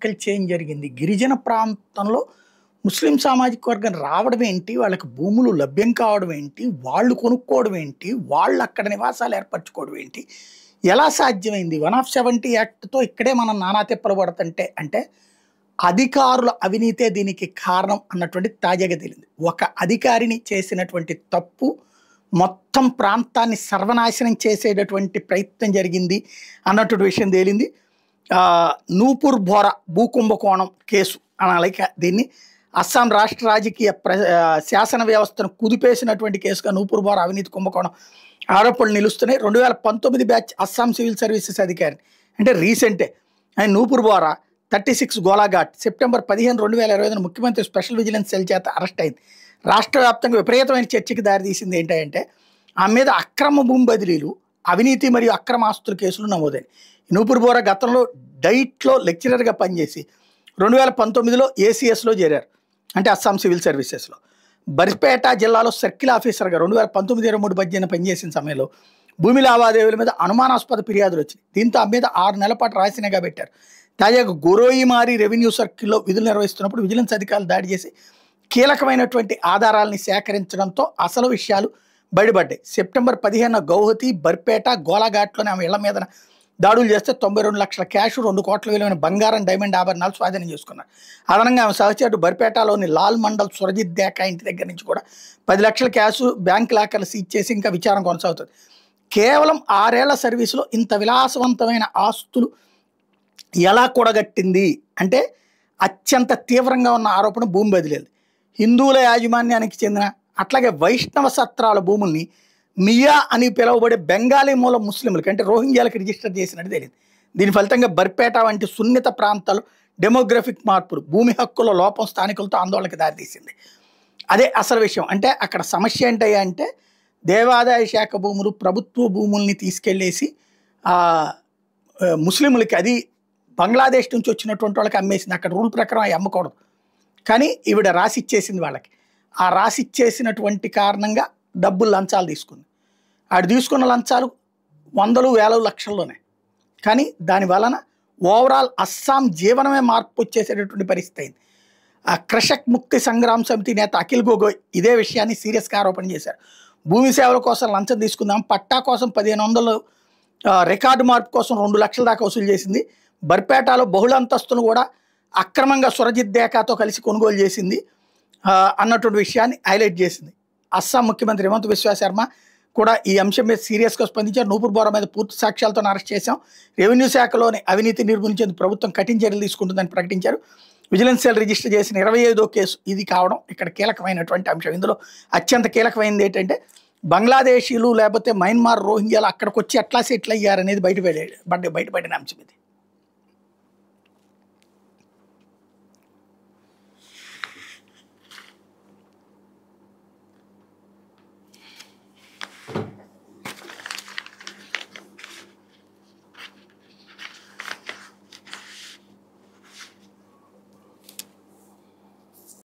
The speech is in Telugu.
డ్రాస్టికల్ చేంజ్ జరిగింది. గిరిజన ప్రాంతంలో ముస్లిం సామాజిక వర్గం రావడం ఏంటి? వాళ్ళకి భూములు లభ్యం కావడం ఏంటి? వాళ్ళు కొనుక్కోవడం ఏంటి? వాళ్ళు అక్కడ నివాసాలు ఏర్పరచుకోవడం ఏంటి? ఎలా సాధ్యమైంది? 170 యాక్ట్‌తో ఇక్కడే మనం నానా తిప్పలు పడుతుంటే అంటే అధికారుల అవినీతే దీనికి కారణం అన్నటువంటిది తాజాగా తేలింది. ఒక అధికారిని చేసినటువంటి తప్పు మొత్తం ప్రాంతాన్ని సర్వనాశనం చేసేటటువంటి ప్రయత్నం జరిగింది అన్నటువంటి విషయం తేలింది. నూపూర్ బోరా భూ కుంభకోణం కేసు అనాలి దీన్ని. అస్సాం రాష్ట్ర రాజకీయ శాసన వ్యవస్థను కుదిపేసినటువంటి కేసుగా నూపూర్ బోరా అవినీతి కుంభకోణం ఆరోపణలు నిలుస్తున్నాయి. 2019 బ్యాచ్ అస్సాం సివిల్ సర్వీసెస్ అధికారిని అంటే రీసెంటే ఆయన నూపూర్ బోరా 36 గోలాఘాట్ సెప్టెంబర్ 15, 2025 ముఖ్యమంత్రి స్పెషల్ విజిలెన్స్ సెల్ చేత అరెస్ట్ అయింది. రాష్ట్ర వ్యాప్తంగా విపరీతమైన చర్చకి దారితీసింది ఏంటంటే ఆమె మీద అక్రమ భూమి బదిలీలు, అవినీతి మరియు అక్రమ ఆస్తుల కేసులు నమోదైనవి. నూపూర్ బోరా గతంలో డైట్లో లెక్చరర్గా పనిచేసి 2019లో ఏసీఎస్లో చేరారు, అంటే అస్సాం సివిల్ సర్వీసెస్లో. బర్పేట జిల్లాలో సర్కిల్ ఆఫీసర్గా 2019-23 మధ్యన పనిచేసిన సమయంలో భూమి లావాదేవీల మీద అనుమానాస్పద ఫిర్యాదులు వచ్చినాయి. దీంతో ఆమె మీద 6 నెలల పాటు రాసినగా పెట్టారు. తాజాగా గొరోయిమారి రెవెన్యూ సర్కిల్లో విధులు నిర్వహిస్తున్నప్పుడు విజిలెన్స్ అధికారులు దాడి చేసి కీలకమైనటువంటి ఆధారాలని సేకరించడంతో అసలు విషయాలు బయటపడ్డాయి. సెప్టెంబర్ 15న గౌహతి, బర్పేట, గోలాఘాట్లోని ఆమె ఇళ్ల మీద దాడులు చేస్తే 92 లక్షల క్యాష్, 2 కోట్ల విలువైన బంగారం, డైమండ్ ఆభరణాలు స్వాధీనం చేసుకున్నారు. అదనంగా ఆమె సహచరుడు బర్పేటలోని లాల్ మండల్ సురజిత్ దేకా ఇంటి దగ్గర నుంచి కూడా 10 లక్షల క్యాష్, బ్యాంక్ లాకర్లు సీజ్ చేసి ఇంకా విచారణ కొనసాగుతుంది. కేవలం 6 ఏళ్ల సర్వీసులో ఇంత విలాసవంతమైన ఆస్తులు ఎలా కూడగట్టింది అంటే అత్యంత తీవ్రంగా ఉన్న ఆరోపణ భూమి బదిలీలు. హిందువుల యాజమాన్యానికి చెందిన అట్లాగే వైష్ణవ సత్రాల భూముల్ని మియా అని పిలువబడే బెంగాలీ మూల ముస్లింలకి అంటే రోహింగ్యాలకు రిజిస్టర్ చేసినట్టు తెలియదు. దీని ఫలితంగా బర్పేట వంటి సున్నిత ప్రాంతాలు డెమోగ్రఫిక్ మార్పులు, భూమి హక్కుల లోపం స్థానికులతో ఆందోళనకు దారితీసింది. అదే అసలు విషయం. అంటే అక్కడ సమస్య ఏంటయ్యా అంటే దేవాదాయ శాఖ భూములు, ప్రభుత్వ భూముల్ని తీసుకెళ్ళేసి ముస్లింలకి, అది బంగ్లాదేశ్ నుంచి వచ్చినటువంటి వాళ్ళకి అమ్మేసింది. అక్కడ రూల్ ప్రకారం అవి అమ్మకూడదు, కానీ ఈవిడ రాసిచ్చేసింది వాళ్ళకి. ఆ రాసిచ్చేసినటువంటి కారణంగా డబ్బులు లంచాలు తీసుకుంది. ఆడు తీసుకున్న లంచాలు వందలు వేల లక్షల్లోనే. కానీ దాని వలన ఓవరాల్ అస్సాం జీవనమే మార్పు వచ్చేసేటటువంటి పరిస్థితి అయింది. ఆ కృషక్ ముక్తి సంగ్రామ్ సమితి నేత అఖిల్ గొగోయ్ ఇదే విషయాన్ని సీరియస్గా ఆరోపణ చేశారు. భూమి సేవల కోసం లంచం తీసుకుందాం, పట్టా కోసం 1500, రికార్డు మార్పు కోసం 2 లక్షల దాకా వసూలు చేసింది. బర్పేటలో బహుళ అంతస్తును కూడా అక్రమంగా సురజిత్ దేకాతో కలిసి కొనుగోలు చేసింది అన్నటువంటి విషయాన్ని హైలైట్ చేసింది. అస్సాం ముఖ్యమంత్రి హిమంత బిశ్వ శర్మ కూడా ఈ అంశం మీద సీరియస్గా స్పందించారు. నూపూర్ బోరా మీద పూర్తి సాక్ష్యాలతో అరెస్ట్ చేశాం, రెవెన్యూ శాఖలోని అవినీతి నిర్మూలించేందుకు ప్రభుత్వం కఠిన చర్యలు తీసుకుంటుందని ప్రకటించారు. విజిలెన్స్ సెల్ రిజిస్టర్ చేసిన 25వ కేసు ఇది కావడం ఇక్కడ కీలకమైనటువంటి అంశం. ఇందులో అత్యంత కీలకమైనది ఏంటంటే బంగ్లాదేశీలు లేకపోతే మయన్మార్ రోహింగ్యాలు అక్కడికి వచ్చి ఎట్లా సెటిల్ అయ్యారనేది బయటపడిన అంశం ఇది.